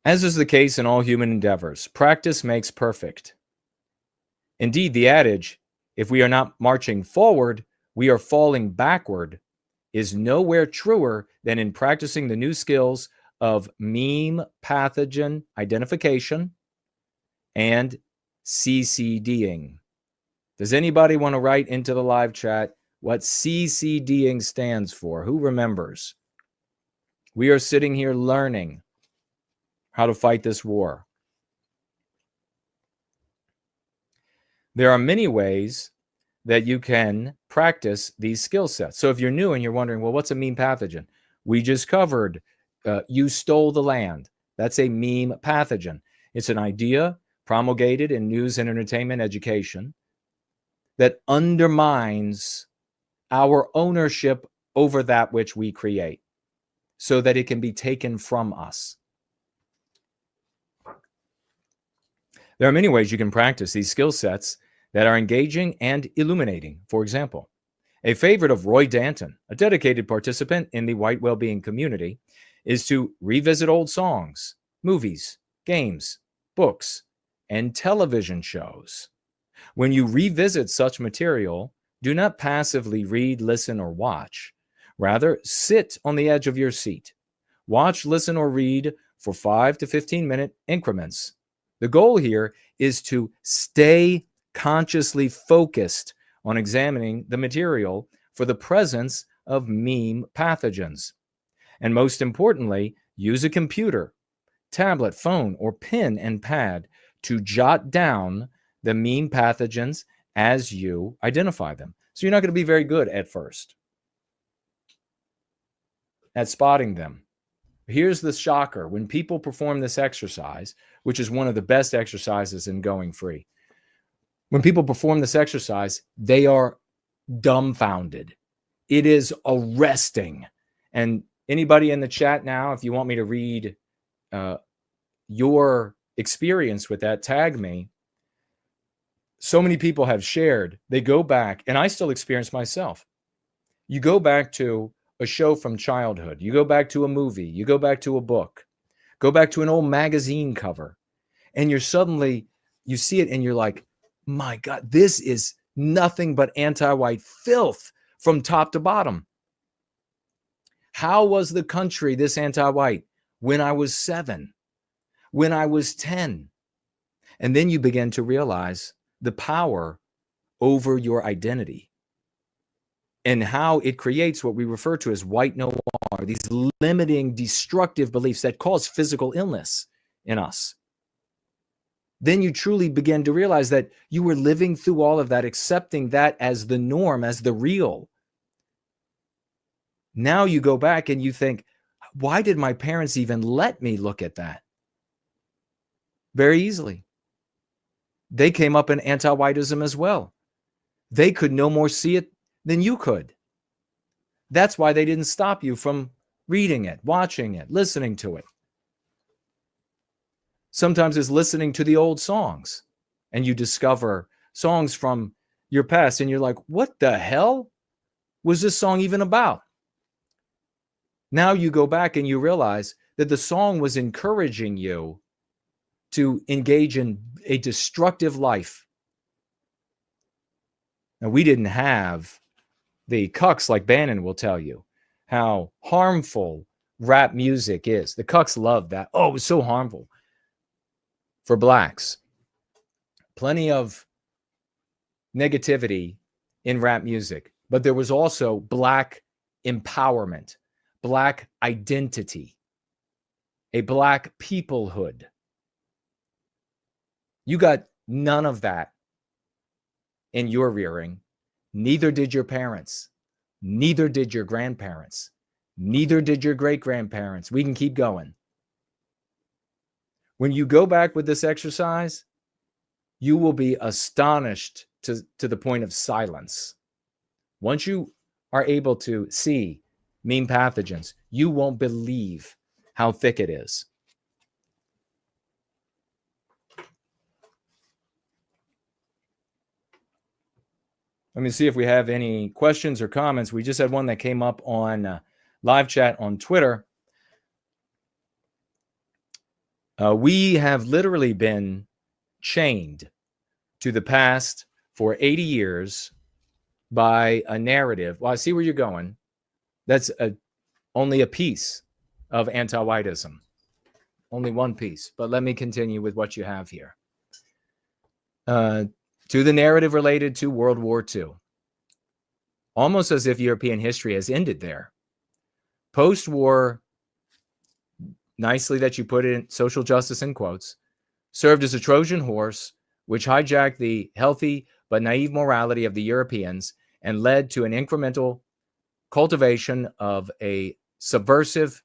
As is the case in all human endeavors, practice makes perfect. Indeed, the adage, if we are not marching forward, we are falling backward, is nowhere truer than in practicing the new skills of meme pathogen identification and CCDing. Does anybody want to write into the live chat what CCDing stands for? Who remembers? We are sitting here learning how to fight this war. There are many ways that you can practice these skill sets. So if you're new and you're wondering, well, what's a meme pathogen? We just covered you stole the land. That's a meme pathogen. It's an idea promulgated in news and entertainment education that undermines our ownership over that which we create so that it can be taken from us. There are many ways you can practice these skill sets that are engaging and illuminating. For example, a favorite of Roy Danton, a dedicated participant in the White Wellbeing community, is to revisit old songs, movies, games, books, and television shows. When you revisit such material, do not passively read, listen, or watch. Rather, sit on the edge of your seat. Watch, listen, or read for 5 to 15-minute increments. The goal here is to stay consciously focused on examining the material for the presence of meme pathogens. And most importantly, use a computer, tablet, phone, or pen and pad to jot down the meme pathogens as you identify them. So you're not going to be very good at first at spotting them. Here's the shocker. When people perform this exercise, which is one of the best exercises in going free, when people perform this exercise, they are dumbfounded. It is arresting. And anybody in the chat now, if you want me to read your experience with that, tag me. So many people have shared. They go back, and I still experience myself. You go back to a show from childhood. You go back to a movie. You go back to a book. Go back to an old magazine cover. And you're suddenly, you see it and you're like, my God, this is nothing but anti-white filth from top to bottom. How was the country this anti-white when I was 7, when I was 10? And then you begin to realize the power over your identity and how it creates what we refer to as white noir, these limiting, destructive beliefs that cause physical illness in us. Then you truly begin to realize that you were living through all of that, accepting that as the norm, as the real. Now you go back and you think, why did my parents even let me look at that? Very easily. They came up in anti-whiteism as well. They could no more see it than you could. That's why they didn't stop you from reading it, watching it, listening to it. Sometimes it's listening to the old songs and you discover songs from your past and you're like, what the hell was this song even about? Now you go back and you realize that the song was encouraging you to engage in a destructive life. Now, we didn't have the cucks like Bannon will tell you how harmful rap music is. The cucks love that. Oh, it was so harmful for blacks. Plenty of negativity in rap music, but there was also black empowerment, black identity, a black peoplehood. You got none of that in your rearing. Neither did your parents. Neither did your grandparents. Neither did your great-grandparents. We can keep going. When you go back with this exercise, you will be astonished to the point of silence. Once you are able to see meme pathogens, you won't believe how thick it is. Let me see if we have any questions or comments. We just had one that came up on live chat on Twitter. We have literally been chained to the past for 80 years by a narrative. Well, I see where you're going. That's only a piece of anti-whiteism. Only one piece. But let me continue with what you have here. To the narrative related to World War II. Almost as if European history has ended there. Post-war, nicely that you put in social justice in quotes, served as a Trojan horse which hijacked the healthy but naive morality of the Europeans and led to an incremental cultivation of a subversive,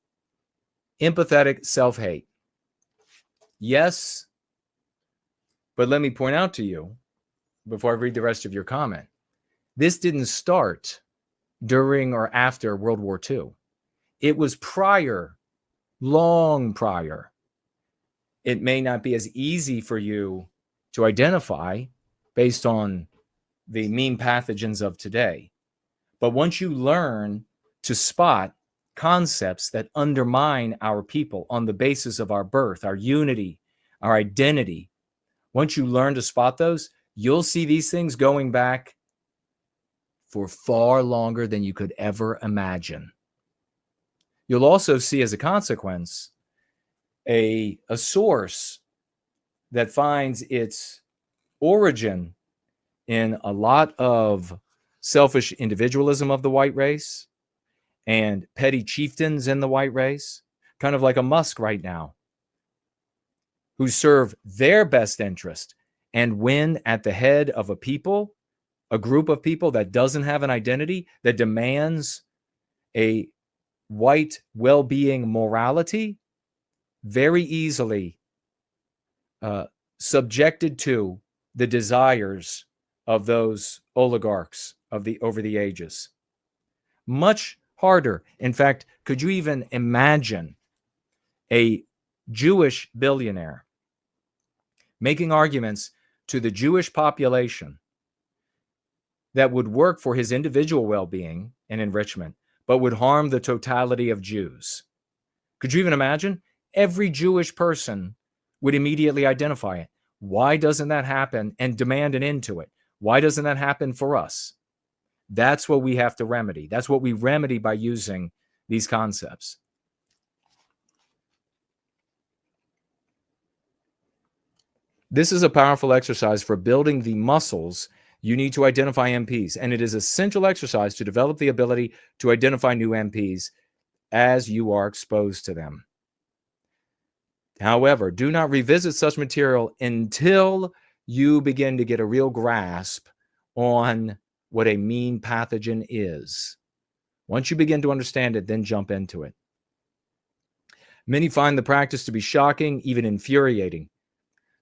empathetic self-hate. Yes, but let me point out to you, before I read the rest of your comment, this didn't start during or after World War II. It was prior, long prior. It may not be as easy for you to identify based on the mean pathogens of today. But once you learn to spot concepts that undermine our people on the basis of our birth, our unity, our identity, once you learn to spot those, you'll see these things going back for far longer than you could ever imagine. You'll also see, as a consequence, a source that finds its origin in a lot of selfish individualism of the white race and petty chieftains in the white race, kind of like a Musk right now, who serve their best interest and win at the head of a people, a group of people that doesn't have an identity, that demands a white well-being morality, very easily subjected to the desires of those oligarchs of the over the ages. Much harder. In fact, could you even imagine a Jewish billionaire making arguments to the Jewish population that would work for his individual well-being and enrichment, but would harm the totality of Jews? Could you even imagine? Every Jewish person would immediately identify it. Why doesn't that happen? And demand an end to it. Why doesn't that happen for us? That's what we have to remedy. That's what we remedy by using these concepts. This is a powerful exercise for building the muscles you need to identify MPs, and it is an essential exercise to develop the ability to identify new MPs as you are exposed to them. However, do not revisit such material until you begin to get a real grasp on what a mean pathogen is. Once you begin to understand it, then jump into it. Many find the practice to be shocking, even infuriating.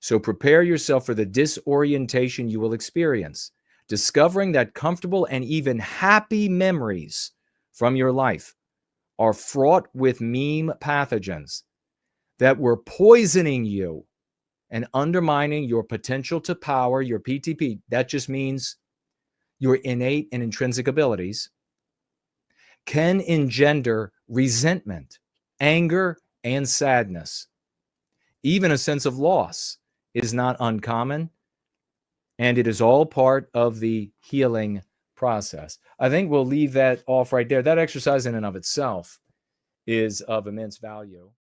So prepare yourself for the disorientation you will experience, discovering that comfortable and even happy memories from your life are fraught with meme pathogens that were poisoning you and undermining your potential to power, your PTP. That just means your innate and intrinsic abilities, can engender resentment, anger, and sadness. Even a sense of loss is not uncommon, and it is all part of the healing process. I think we'll leave that off right there. That exercise in and of itself is of immense value.